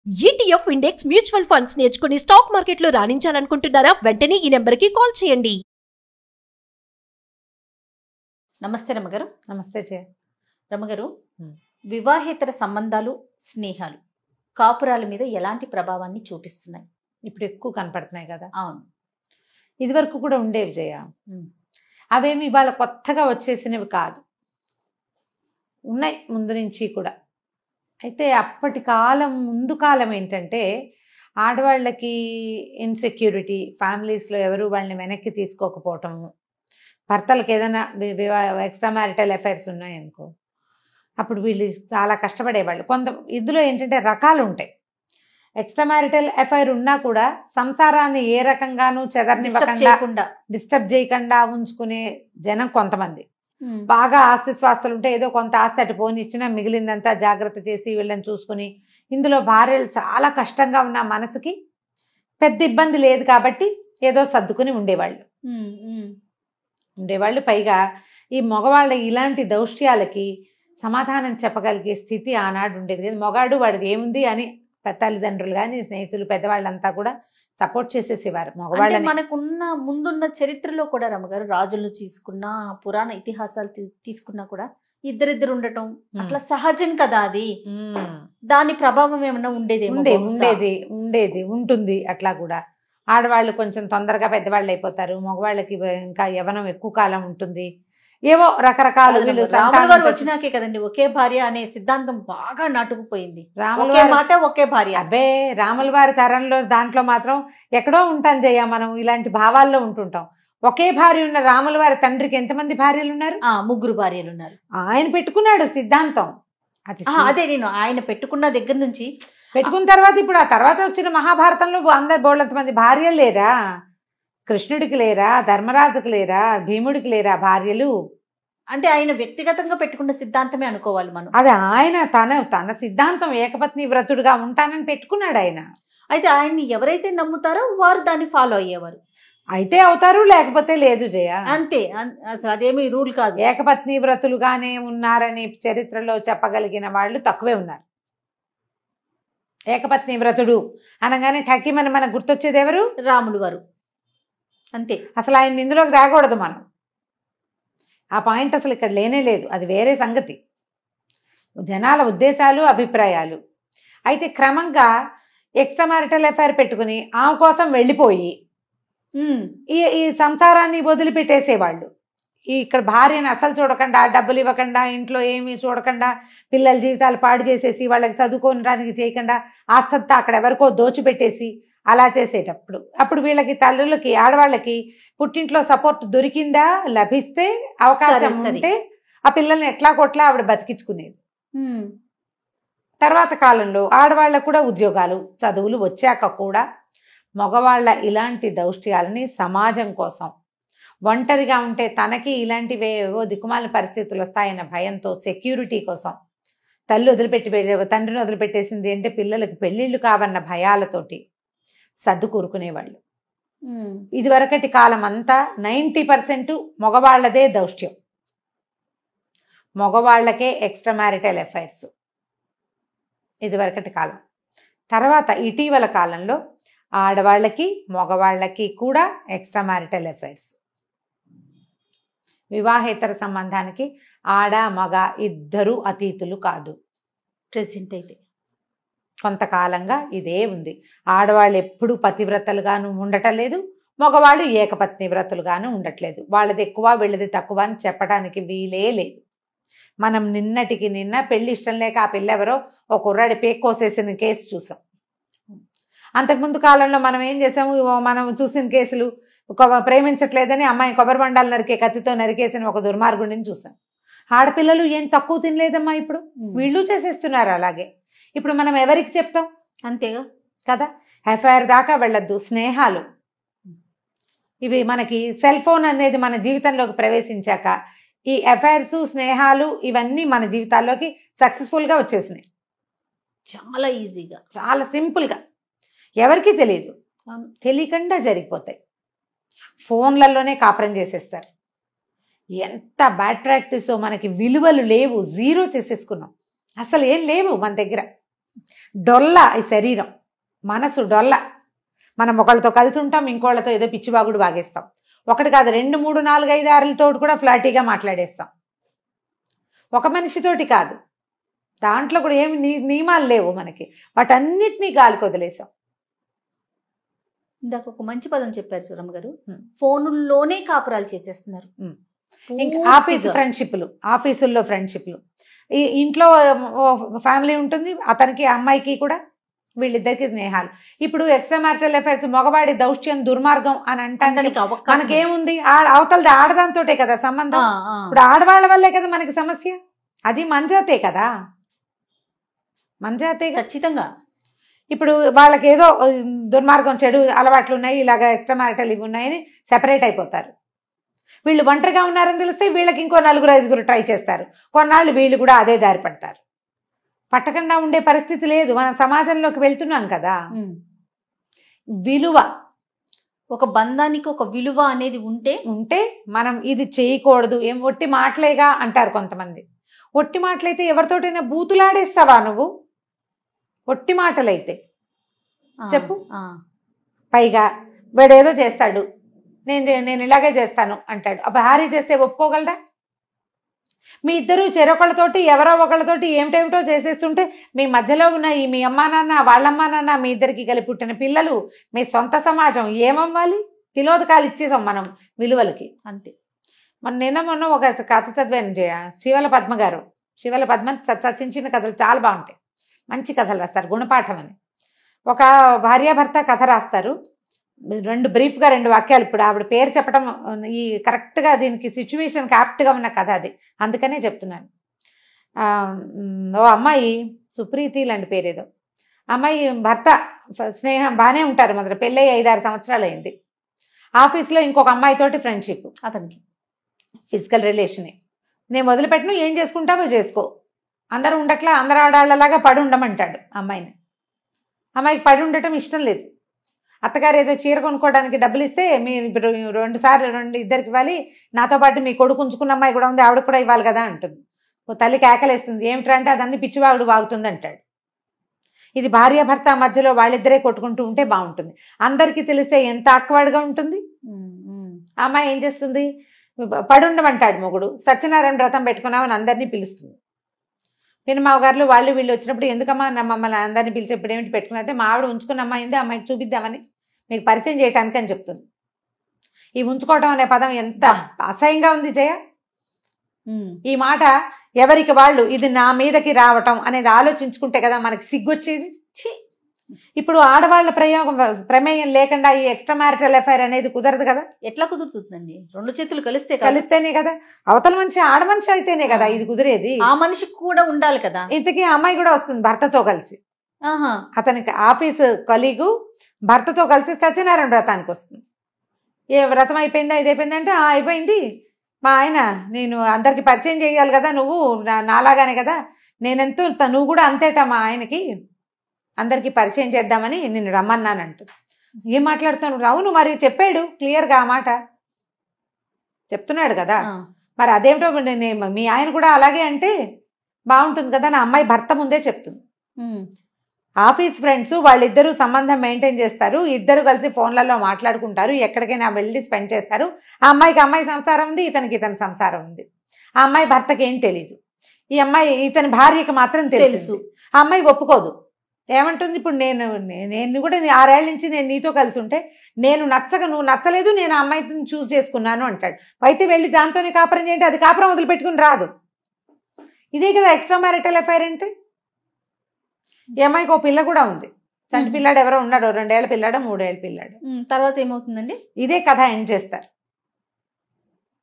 ETF index mutual funds నేర్చుకుని stock మార్కెట్లో రాణించాలనుకుంటున్నారా? వెంటనే ఈ నెంబర్కి కాల్ చేయండి. నమస్తే రమ్మగారు. నమస్తే జయ. రమ్మగారు, వివాహేతర సంబంధాలు, స్నేహాలు కాపురాల మీద ఎలాంటి ప్రభావాన్ని చూపిస్తున్నాయి? ఇప్పుడు ఎక్కువ కనపడుతున్నాయి కదా. అవును, ఇదివరకు కూడా ఉండేవి జయ. అవేమి ఇవాళ కొత్తగా వచ్చేసినవి కాదు, ఉన్నాయి ముందు నుంచి కూడా. అయితే అప్పటి కాలం, ముందు కాలం ఏంటంటే ఆడవాళ్ళకి ఇన్సెక్యూరిటీ, ఫ్యామిలీస్లో ఎవరు వాళ్ళని వెనక్కి తీసుకోకపోవటము, భర్తలకు ఏదైనా ఎక్స్ట్రా మ్యారిటల్ అఫైర్స్ ఉన్నాయనుకో అప్పుడు వీళ్ళు చాలా కష్టపడేవాళ్ళు. ఇందులో ఏంటంటే రకాలు ఉంటాయి. ఎక్స్ట్రా మ్యారిటల్ అఫైర్ ఉన్నా కూడా సంసారాన్ని ఏ రకంగానూ చెదరనివ్వకుండా, డిస్టర్బ్ చేయకుండా ఉంచుకునే జనం కొంతమంది. బాగా ఆస్తి స్వాస్తులు ఉంటే ఏదో కొంత ఆస్తి అటు పోనిచ్చినా మిగిలిందంతా జాగ్రత్త చేసి వీళ్ళని చూసుకుని, ఇందులో భార్యలు చాలా కష్టంగా ఉన్న మనసుకి పెద్ద ఇబ్బంది లేదు కాబట్టి ఏదో సర్దుకుని ఉండేవాళ్ళు. పైగా ఈ మగవాళ్ళ ఇలాంటి దౌష్ట్యాలకి సమాధానం చెప్పగలిగే స్థితి ఆనాడు ఉండేది కదా. మగాడు వాడిది ఏముంది అని తల్లిదండ్రులు కానీ స్నేహితులు పెద్దవాళ్ళంతా కూడా సపోర్ట్ చేసేసేవారు మగవాళ్ళని. మనకున్న ముందున్న చరిత్రలో కూడా రమ్మగారు, రాజులను తీసుకున్నా, పురాణ ఇతిహాసాలు తీసుకున్నా కూడా ఇద్దరిద్దరు ఉండటం అట్లా సహజం కదా. అది దాని ప్రభావం ఏమన్నా ఉంటుంది. అట్లా కూడా ఆడవాళ్ళు కొంచెం తొందరగా పెద్దవాళ్ళు అయిపోతారు, మగవాళ్ళకి ఇంకా యవ్వనం ఎక్కువ కాలం ఉంటుంది. ఏవో రకరకాలు. రాముల వారు వచ్చినాకే కదండి ఒకే భార్య అనే సిద్ధాంతం బాగా నాటుకుపోయింది. ఒకే మాట ఒకే భార్య. అబ్బే, రాముల వారి తరంలో దాంట్లో మాత్రం ఎక్కడో ఉంటాం జయ, మనం ఇలాంటి భావాల్లో ఉంటుంటాం. ఒకే భార్య ఉన్న రాముల వారి తండ్రికి ఎంతమంది భార్యలు ఉన్నారు? 3 భార్యలు ఉన్నారు. ఆయన పెట్టుకున్నాడు సిద్ధాంతం. అదే నేను ఆయన పెట్టుకున్న దగ్గర నుంచి పెట్టుకున్న తర్వాత ఇప్పుడు ఆ తర్వాత వచ్చిన మహాభారతంలో అందరు బోళ్ళంతమంది భార్యలు లేరా? కృష్ణుడికి లేరా? ధర్మరాజుకి లేరా? భీముడికి లేరా భార్యలు? అంటే ఆయన వ్యక్తిగతంగా పెట్టుకున్న సిద్ధాంతమే అనుకోవాలి మనం. అది ఆయన తన సిద్ధాంతం ఏకపత్ని వ్రతుడుగా ఉంటానని పెట్టుకున్నాడు ఆయన. అయితే ఆయన్ని ఎవరైతే నమ్ముతారో వారు దాన్ని ఫాలో అయ్యేవారు. అయితే అవుతారు, లేకపోతే లేదు జయ. అంతే, అసలు అదేమీ రూల్ కాదు. ఏకపత్ని వ్రతులుగానే ఉన్నారని చరిత్రలో చెప్పగలిగిన వాళ్ళు తక్కువే ఉన్నారు. ఏకపత్ని వ్రతుడు అనగానే ఠకీమని మనకు గుర్తొచ్చేది ఎవరు? రాములు వారు. అంతే. అసలు ఆయన ఇందులోకి రాకూడదు మనం. ఆ పాయింట్ అసలు ఇక్కడ లేనే లేదు, అది వేరే సంగతి. జనాల ఉద్దేశాలు, అభిప్రాయాలు. అయితే క్రమంగా ఎక్స్ట్రా మ్యారిటల్ అఫైర్ పెట్టుకుని ఆమె కోసం వెళ్ళిపోయి ఈ సంసారాన్ని వదిలిపెట్టేసేవాళ్ళు. ఇక్కడ భార్యను అసలు చూడకుండా, డబ్బులు ఇవ్వకుండా, ఇంట్లో ఏమీ చూడకుండా, పిల్లల జీవితాలు పాడు చేసేసి వాళ్ళకి చదువుకోవడానికి చేయకుండా ఆస్తంతా అక్కడ ఎవరికో దోచిపెట్టేసి అలా చేసేటప్పుడు అప్పుడు వీళ్ళకి తల్లులకి, ఆడవాళ్ళకి పుట్టింట్లో సపోర్ట్ దొరికిందా, లభిస్తే, అవకాశం ఉంటే ఆ పిల్లల్ని ఎట్లా కొట్లా ఆవిడ బతికించుకునేది. తర్వాత కాలంలో ఆడవాళ్ళకు కూడా ఉద్యోగాలు, చదువులు వచ్చాక కూడా మగవాళ్ళ ఇలాంటి దౌష్ట్యాలని సమాజం కోసం, ఒంటరిగా ఉంటే తనకి ఇలాంటివేవో దిక్కుమాలిన పరిస్థితులు వస్తాయన్న భయంతో, సెక్యూరిటీ కోసం తండ్రిని వదిలిపెట్టేసింది అంటే పిల్లలకి పెళ్ళిళ్ళు కావన్న భయాలతోటి సర్దు కూరుకునేవాళ్ళు. ఇదివరకటి కాలం అంతా 90% మగవాళ్లదే దౌష్ట్యం, మగవాళ్లకే ఎక్స్ట్రా మ్యారిటల్ అఫైర్స్ ఇదివరకటి కాలం. తర్వాత ఇటీవల కాలంలో ఆడవాళ్ళకి మగవాళ్ళకి కూడా ఎక్స్ట్రా మ్యారిటల్ అఫైర్స్. వివాహేతర సంబంధానికి ఆడ మగ ఇద్దరు అతీతులు కాదు. ప్రెసెంట్ అయితే కొంతకాలంగా ఇదే ఉంది. ఆడవాళ్ళు ఎప్పుడు పతివ్రతలుగాను ఉండటం లేదు, మగవాళ్ళు ఏకపత్ని వ్రతులుగాను ఉండట్లేదు. వాళ్ళది ఎక్కువ వీళ్ళది తక్కువ అని చెప్పడానికి వీలే లేదు. మనం నిన్నటికి నిన్న పెళ్లి ఇష్టం లేక ఆ పిల్ల ఎవరో ఒక కుర్రాడి పేక్కోసేసిన కేసు చూసాం. అంతకుముందు కాలంలో మనం ఏం చేసాము, మనం చూసిన కేసులు ప్రేమించట్లేదని అమ్మాయి కొబ్బరి బండాలు నరికే కత్తితో నరికేసిన ఒక దుర్మార్గుడిని చూసాం. ఆడపిల్లలు ఏం తక్కువ తినలేదమ్మా, ఇప్పుడు వీళ్ళు చేసేస్తున్నారు అలాగే. ఇప్పుడు మనం ఎవరికి చెప్తాం? అంతేగా కదా. అఫైర్ దాకా వెళ్ళొద్దు. స్నేహాలు ఇవి మనకి సెల్ ఫోన్ అనేది మన జీవితంలోకి ప్రవేశించాక ఈ అఫైర్స్, స్నేహాలు ఇవన్నీ మన జీవితాల్లోకి సక్సెస్ఫుల్గా వచ్చేసినాయి. చాలా ఈజీగా, చాలా సింపుల్గా, ఎవరికీ తెలియదు, తెలియకుండా జరిగిపోతాయి. ఫోన్లలోనే కాపురం చేసేస్తారు. ఎంత బ్యాడ్ ప్రాక్టీసో. మనకి విలువలు లేవు, జీరో చేసేసుకున్నాం, అసలు ఏం లేవు మన దగ్గర. డొల్ల ఈ శరీరం, మనసు డొల్ల. మనం ఒకళ్ళతో కలిసి ఉంటాం, ఇంకోళ్ళతో ఏదో పిచ్చివాగుడు వాగేస్తాం. ఒకటి కాదు, 2, 3, 4, 5, 6లతో కూడా ఫ్లాటీగా మాట్లాడేస్తాం. ఒక మనిషితోటి కాదు, దాంట్లో కూడా ఏమి నియమాలు లేవు మనకి, వాటన్నిటినీ గాలికి వదిలేసాం. ఇందాక ఒక మంచి పదం చెప్పారు సూరమ్మ గారు, ఫోనుల్లోనే కాపురాలు చేసేస్తున్నారు. ఇంకా ఆఫీస్ ఫ్రెండ్షిప్లు, ఆఫీసుల్లో ఫ్రెండ్షిప్లు, ఈ ఇంట్లో ఫ్యామిలీ ఉంటుంది, అతనికి అమ్మాయికి కూడా వీళ్ళిద్దరికి స్నేహాలు. ఇప్పుడు ఎక్స్ట్రా మ్యారిటల్ అఫైర్స్ మగవాడి దౌష్ట్యం దుర్మార్గం అని అంటానికి మనకేముంది? అవతలది ఆడదాంతోటే కదా సంబంధం. ఇప్పుడు ఆడవాళ్ళ వల్లే కదా మనకి సమస్య. అది మంజాతే కదా, మంజాతే ఖచ్చితంగా. ఇప్పుడు వాళ్ళకి ఏదో దుర్మార్గం చెడు అలవాట్లు ఉన్నాయి, ఇలాగ ఎక్స్ట్రా మ్యారిటల్ ఇవి ఉన్నాయని సెపరేట్ అయిపోతారు. వీళ్ళు ఒంటరిగా ఉన్నారని తెలిస్తే వీళ్ళకి ఇంకో 4, 5 ట్రై చేస్తారు. కొన్నాళ్ళు వీళ్ళు కూడా అదే దారి పడతారు. పట్టకుండా ఉండే పరిస్థితి లేదు. మనం సమాజంలోకి వెళ్తున్నాం కదా. విలువ, ఒక బంధానికి ఒక విలువ అనేది ఉంటే మనం ఇది చేయకూడదు. ఏం ఒట్టి మాటలేగా అంటారు కొంతమంది. ఒట్టి మాటలైతే ఎవరితోటైనా బూతులాడేస్తావా నువ్వు? ఒట్టి మాటలైతే చెప్పు. పైగా వీడేదో చేస్తాడు, నేను ఇలాగే చేస్తాను అంటాడు. భార్య చేస్తే ఒప్పుకోగలరా? మీ ఇద్దరు చెరొకళ్ళతోటి ఎవరో ఒకళ్ళతోటి ఏమిటేమిటో చేసేస్తుంటే మీ మధ్యలో ఉన్న ఈ మీ అమ్మా నాన్న, వాళ్ళమ్మా నాన్న, మీ ఇద్దరికి కలిపి పుట్టిన పిల్లలు, మీ సొంత సమాజం ఏమవ్వాలి? తిలోదకాలు ఇచ్చేసాం మనం విలువలకి, అంతే. మొన్న ఒక కథ చదివాను, శివల పద్మ గారు. శివల పద్మ చిన్న కథలు చాలా బాగుంటాయి, మంచి కథలు రాస్తారు, గుణపాఠం అని. ఒక భార్యాభర్త కథ రాస్తారు. బ్రీఫ్గా 2 వాక్యాలు. ఇప్పుడు ఆవిడ పేరు చెప్పడం ఈ కరెక్ట్గా దీనికి సిచ్యువేషన్కి యాప్ట్గా ఉన్న కథ అది, అందుకనే చెప్తున్నాను. ఓ అమ్మాయి, సుప్రీతి లాంటి పేరేదో, అమ్మాయి భర్త స్నేహం బాగానే ఉంటారు, మొదట పెళ్ళై 5-6 సంవత్సరాలు అయింది. ఆఫీస్లో ఇంకొక అమ్మాయితోటి ఫ్రెండ్షిప్, అతనికి ఫిజికల్ రిలేషనే. నేను వదిలిపెట్టను, ఏం చేసుకుంటావో చేసుకో, అందరూ ఉండట్లా, అందరు ఆడాళ్ళలాగా పడి ఉండమంటాడు అమ్మాయిని. అమ్మాయికి పడి ఉండటం ఇష్టం లేదు. అత్తగారు ఏదో చీర కొనుక్కోవడానికి డబ్బులు ఇస్తే, మీరు ఇప్పుడు 2 సార్లు 2 ఇద్దరికి ఇవ్వాలి, నాతో పాటు మీ కొడుకు ఉంచుకున్న అమ్మాయి కూడా ఉంది, ఆవిడకు కూడా ఇవ్వాలి కదా అంటుంది. ఓ తల్లి కేకలేస్తుంది, ఏమిటంటే అదన్నీ పిచ్చివాగుడు వాగుతుంది అంటాడు. ఇది భార్యాభర్త మధ్యలో వాళ్ళిద్దరే కొట్టుకుంటూ ఉంటే బాగుంటుంది. అందరికీ తెలిస్తే ఎంత ఆక్వర్డ్గా ఉంటుంది. ఆ అమ్మాయి ఏం చేస్తుంది? పడుండమంటాడు మొగుడు. సత్యనారాయణ వ్రతం పెట్టుకున్నామని అందరినీ పిలుస్తుంది. పినమావ గారు వాళ్ళు వీళ్ళు వచ్చినప్పుడు, ఎందుకమ్మా మమ్మల్ని అందరినీ పిలిచి ఇప్పుడు ఏమిటి పెట్టుకున్నారంటే, మా ఆవిడ ఉంచుకున్న అమ్మాయి ఉంది, అమ్మాయికి చూపిద్దామని, మీకు పరిచయం చేయటానికి అని చెప్తుంది. ఈ ఉంచుకోవటం అనే పదం ఎంత అసహ్యంగా ఉంది జయ. ఈ మాట ఎవరికి వాళ్ళు ఇది నా మీదకి రావటం అనేది ఆలోచించుకుంటే కదా మనకి సిగ్గొచ్చేది. ఇప్పుడు ఆడవాళ్ళ ప్రమేయం లేకుండా ఈ ఎక్స్ట్రా మ్యారిటల్ అఫైర్ అనేది కుదరదు కదా. ఎట్లా కుదురుతుందండి? 2 చేతులు కలిస్తేనే కదా. అవతల మనిషి ఆడమనిషి అయితేనే కదా ఇది కుదిరేది. ఆ మనిషికి కూడా ఉండాలి కదా. ఇంతకీ అమ్మాయి కూడా వస్తుంది భర్తతో కలిసి. అతనికి ఆఫీస్ కొలీగు భర్తతో కలిసి సత్యనారాయణ వ్రతానికి వస్తుంది. ఏ వ్రతం అయిపోయిందా, ఇది అయిపోయింది అంటే, అయిపోయింది మా ఆయన, నేను అందరికి పరిచయం చేయాలి కదా, నువ్వు నాలాగానే కదా, నేనెంతో నువ్వు కూడా అంతేట మా ఆయనకి, అందరికీ పరిచయం చేద్దామని నిన్ను రమ్మన్నానంటూ. ఏం మాట్లాడుతున్నావు? అవును మరి చెప్పాడు క్లియర్గా, ఆ మాట చెప్తున్నాడు కదా. మరి అదేమిటో మీ ఆయన కూడా అలాగే అంటే బాగుంటుంది కదా. నా అమ్మాయి భర్త ముందే చెప్తుంది. ఆఫీస్ ఫ్రెండ్స్ వాళ్ళిద్దరూ సంబంధం మెయింటైన్ చేస్తారు, ఇద్దరు కలిసి ఫోన్లలో మాట్లాడుకుంటారు, ఎక్కడికైనా వెళ్ళి స్పెండ్ చేస్తారు. ఆ అమ్మాయికి అమ్మాయి సంసారం ఉంది, ఇతనికి ఇతని సంసారం ఉంది. ఆ అమ్మాయి భర్తకి ఏం తెలీదు, ఈ అమ్మాయి ఇతని భార్యకి మాత్రం తెలుసు. ఆ అమ్మాయి ఒప్పుకోదు. ఏమంటుంది? ఇప్పుడు నేను కూడా 6 ఏళ్ల నుంచి నేను నీతో కలిసి ఉంటే నేను నచ్చక నువ్వు నచ్చలేదు, నేను ఆ అమ్మాయిని చూస్ చేసుకున్నాను అంటాడు. అయితే వెళ్ళి దాంతోనే కాపురం చేయండి, అది కాపురం వదిలిపెట్టుకుని రాదు. ఇదే కదా ఎక్స్ట్రా మ్యారిటల్ అఫైర్ అంటే. ఈ అమ్మాయికి ఓ పిల్ల కూడా ఉంది, చంటి పిల్లాడు ఎవరో ఉన్నాడు, 2 ఏళ్ల పిల్లాడు 3 ఏళ్ల పిల్లాడు. తర్వాత ఏమవుతుందండి? ఇదే కథ ఎండ్ చేస్తారు.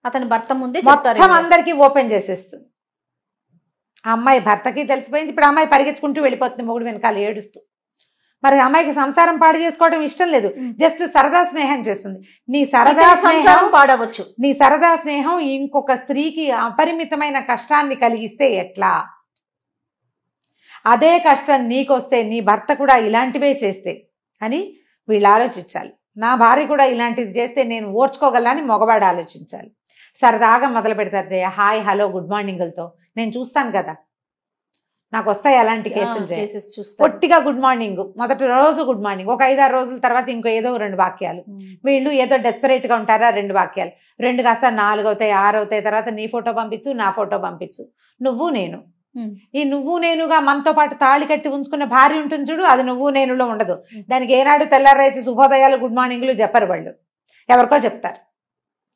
అతని భర్త ముందే మొత్తం అందరికీ ఓపెన్ చేసేస్తుంది. ఆ అమ్మాయి భర్తకి తెలిసిపోయింది. ఇప్పుడు అమ్మాయి పరిగెత్తుకుంటూ వెళ్ళిపోతుంది మొగుడు వెనకాల ఏడుస్తూ. మరి అమ్మాయికి సంసారం పాడు చేసుకోవడం ఇష్టం లేదు, జస్ట్ సరదా స్నేహం చేస్తుంది. నీ సరదా స్నేహం పాడవచ్చు, నీ సరదా స్నేహం ఇంకొక స్త్రీకి అపరిమితమైన కష్టాన్ని కలిగిస్తే ఎట్లా? అదే కష్టం నీకొస్తే నీ భర్త కూడా ఇలాంటివే చేస్తే అని వీళ్ళు ఆలోచించాలి. నా భార్య కూడా ఇలాంటిది చేస్తే నేను ఓర్చుకోగలని మగవాడు ఆలోచించాలి. సరదాగా మొదలు పెడతారు హాయ్ హలో గుడ్ మార్నింగ్లతో. నేను చూస్తాను కదా, నాకు వస్తాయి అలాంటి కేసులు జయ. కేసెస్ చూస్తారు. పొట్టిగా గుడ్ మార్నింగ్, మొదటి రోజు గుడ్ మార్నింగ్, ఒక 5-6 రోజుల తర్వాత ఇంకో ఏదో 2 వాక్యాలు. వీళ్ళు ఏదో డెస్పరేట్ గా ఉంటారా, 2 వాక్యాలు, 2 కాస్త 4 అవుతాయి, 6 అవుతాయి. తర్వాత నీ ఫోటో పంపించు, నా ఫోటో పంపించు, నువ్వు నేను. ఈ నువ్వు నేనుగా మనతో పాటు తాళి కట్టి ఉంచుకున్న భార్య ఉంటుంది చూడు, అది నువ్వు నేనులో ఉండదు. దానికి ఏనాడు తెల్లారేసి శుభోదయాలు గుడ్ మార్నింగ్లు చెప్పరు వాళ్ళు, ఎవరికో చెప్తారు.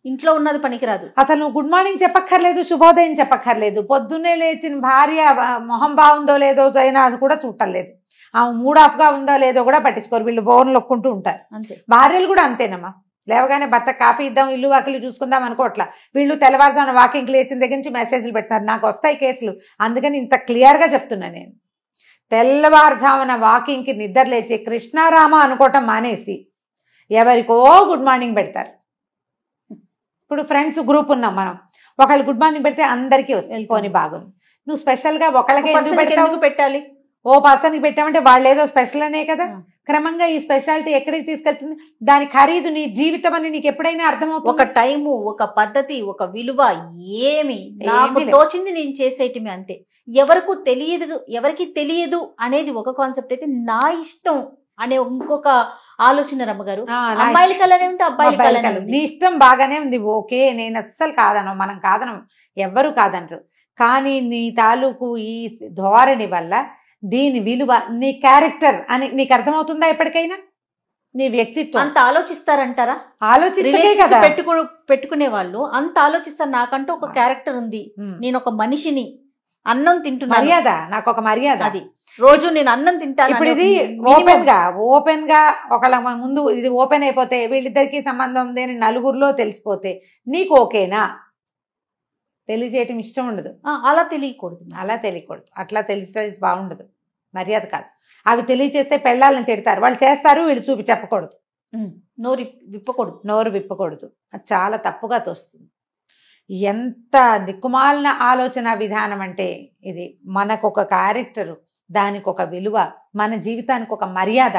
ఇంట్లో ఉన్నది పనికిరాదు. అసలు నువ్వు గుడ్ మార్నింగ్ చెప్పక్కర్లేదు, శుభోదయం చెప్పక్కర్లేదు. పొద్దున్నే లేచిన భార్య మొహం బాగుందో లేదో అయినా అది కూడా చూడలేదు. ఆమె మూడ్ ఆఫ్ గా ఉందో లేదో కూడా పట్టించుకోరు. వీళ్ళు ఫోన్ నొక్కుంటూ ఉంటారు. అంతే. భార్యలు కూడా అంతేనమ్మా. లేవగానే భర్త కాఫీ ఇద్దాం, ఇల్లు వాకిలు చూసుకుందాం అనుకోవట్లా. వీళ్ళు తెల్లవారుజామున వాకింగ్ లేచిన దగ్గర నుంచి మెసేజ్లు పెడతారు. నాకు వస్తాయి కేసులు, అందుకని ఇంత క్లియర్ గా చెప్తున్నా నేను. తెల్లవారుజామున వాకింగ్ కి నిద్ర లేచి కృష్ణారామ అనుకోవటం మానేసి ఎవరికో గుడ్ మార్నింగ్ పెడతారు. ఇప్పుడు ఫ్రెండ్స్ గ్రూప్ ఉన్నాం మనం, ఒకళ్ళు గుడ్ మార్నింగ్ పెడితే అందరికీ వస్తుంది, పోనీ బాగుంది. నువ్వు స్పెషల్ గా ఒకళ్ళకి ఎందుకు పెట్టాలి? ఓ పర్సన్కి పెట్టామంటే వాళ్ళు ఏదో స్పెషల్ అనే కదా. క్రమంగా ఈ స్పెషాలిటీ ఎక్కడికి తీసుకెళ్తుంది, దాని ఖరీదు నీ జీవితం అని నీకు ఎప్పుడైనా అర్థమవుతుంది. ఒక టైము, ఒక పద్ధతి, ఒక విలువ ఏమి నాకు తోచింది నేను చేసేయటమే, అంతే. ఎవరికి తెలియదు అనేది ఒక కాన్సెప్ట్ అయితే, నా ఇష్టం అనే ఇంకొక ఆలోచన రమ్మగారు. అమ్మాయిల కలనే ఉంది, అబ్బాయిల కలనే ఉంది. నీ ఇష్టం బాగానే ఉంది, ఓకే, నేను అస్సలు కాదను, మనం కాదనం, ఎవ్వరు కాదనరు. కానీ నీ తాలూకు ఈ ధోరణి వల్ల దీని విలువ, నీ క్యారెక్టర్ అని నీకు అర్థమవుతుందా ఎప్పటికైనా? నీ వ్యక్తిత్వం అంత ఆలోచిస్తారంటారా? పెట్టుకునే వాళ్ళు అంత ఆలోచిస్తారు. నాకంటూ ఒక క్యారెక్టర్ ఉంది, నేను ఒక మనిషిని, అన్నం తింటున్నా, మర్యాద, నాకు ఒక మర్యాద, అది రోజు నేను అన్నం తింటాను. ఇప్పుడు ఇది ఓపెన్ గా ఒకళ్ళ ముందు ఇది ఓపెన్ అయిపోతే, వీళ్ళిద్దరికి సంబంధం ఉంది అని నలుగురిలో తెలిసిపోతే నీకు ఓకేనా? తెలియజేయటం ఇష్టం ఉండదు. అలా తెలియకూడదు. అట్లా తెలిస్తే బాగుండదు, మర్యాద కాదు. అవి తెలియచేస్తే పెళ్ళాలని తిడతారు, వాళ్ళు చేస్తారు, వీళ్ళు చూపి చెప్పకూడదు, నోరు విప్పకూడదు. అది చాలా తప్పుగా తోస్తుంది. ఎంత దిక్కుమాలిన ఆలోచన విధానం అంటే ఇది. మనకు ఒక క్యారెక్టరు, దానికి ఒక విలువ, మన జీవితానికి ఒక మర్యాద,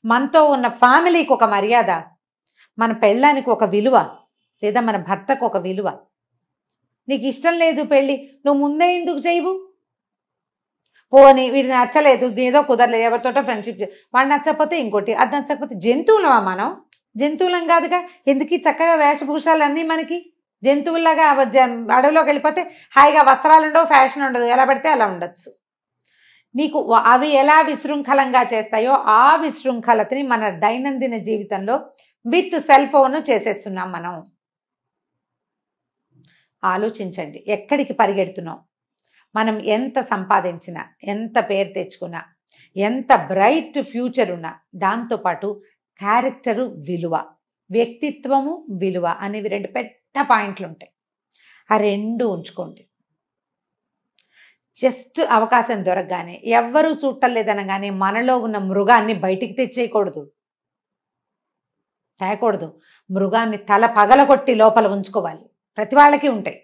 మనతో ఉన్న ఫ్యామిలీకి ఒక మర్యాద, మన పెళ్ళానికి ఒక విలువ, లేదా మన భర్తకు ఒక విలువ. నీకు ఇష్టం లేదు పెళ్ళి, నువ్వు ముందే ఎందుకు చేయవు? పోనీ వీడిని నచ్చలేదు, ఏదో కుదరలేదు, ఎవరితోటో ఫ్రెండ్షిప్, వాడు నచ్చకపోతే ఇంకోటి, అది నచ్చకపోతే. జంతువులమా మనం? జంతువులం కాదుగా. ఎందుకు చక్కగా వేషభూషాలు అన్నీ మనకి? జంతువుల్లాగా అడవిలోకి వెళ్ళిపోతే హాయిగా వస్త్రాలు ఉండవు, ఫ్యాషన్ ఉండదు, ఎలా పడితే అలా ఉండొచ్చు. నీకు అవి ఎలా విశృంఖలంగా చేస్తాయో ఆ విశృంఖలతని మన దైనందిన జీవితంలో విత్ సెల్ ఫోన్ చేసేస్తున్నాం మనం. ఆలోచించండి, ఎక్కడికి పరిగెడుతున్నాం? మనం ఎంత సంపాదించినా, ఎంత పేరు తెచ్చుకున్నా, ఎంత బ్రైట్ ఫ్యూచర్ ఉన్నా, దాంతోపాటు క్యారెక్టరు, విలువ, వ్యక్తిత్వము, విలువ అనేవి 2 పెద్ద పాయింట్లు ఉంటాయి. ఆ 2 ఉంచుకోండి. జస్ట్ అవకాశం దొరకగానే, ఎవ్వరూ చూడలేదనగానే మనలో ఉన్న మృగాన్ని బయటికి తేకూడదు. మృగాన్ని తల పగలగొట్టి లోపల ఉంచుకోవాలి. ప్రతి వాళ్ళకి ఉంటాయి.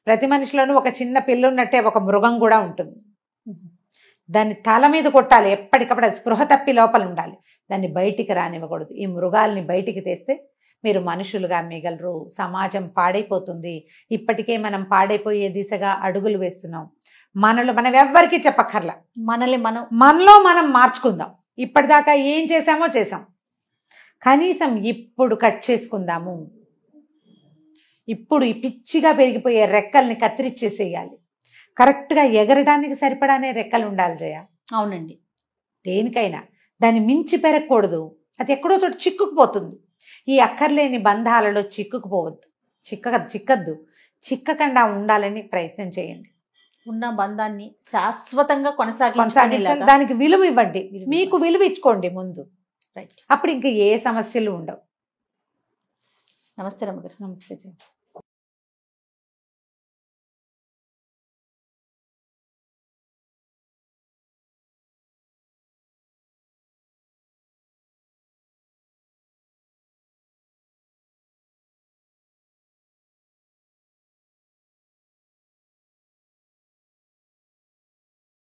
ప్రతి మనిషిలోనూ ఒక చిన్న పిల్ల ఉన్నట్టే ఒక మృగం కూడా ఉంటుంది. దాన్ని తల మీద కొట్టాలి ఎప్పటికప్పుడు, స్పృహ తప్పి లోపల ఉండాలి, దాన్ని బయటికి రానివ్వకూడదు. ఈ మృగాల్ని బయటికి తెస్తే మీరు మనుషులుగా మిగలరు, సమాజం పాడైపోతుంది. ఇప్పటికే మనం పాడైపోయే దిశగా అడుగులు వేస్తున్నాం. మనం ఎవ్వరికీ చెప్పక్కర్లా, మనలో మనం మార్చుకుందాం. ఇప్పటిదాకా ఏం చేశామో చేసాం, కనీసం ఇప్పుడు కట్ చేసుకుందాము. ఇప్పుడు ఈ పిచ్చిగా పెరిగిపోయే రెక్కల్ని కత్తిరిచ్చేసేయాలి. కరెక్ట్గా ఎగరడానికి సరిపడానే రెక్కలు ఉండాలి జయ. అవునండి. దేనికైనా దాన్ని మించి పెరగకూడదు, అది ఎక్కడో చోటు చిక్కుకుపోతుంది. ఈ అక్కర్లేని బంధాలలో చిక్కుకుపోవద్దు, చిక్కకుండా ఉండాలని ప్రయత్నం చేయండి. ఉన్న బంధాన్ని శాశ్వతంగా కొనసాగించాలి, దానికి విలువ ఇవ్వండి. మీకు విలువ ఇచ్చుకోండి ముందు, అప్పుడు ఇంకా ఏ సమస్యలు ఉండవు. నమస్తే రమ్మగారు. నమస్తే.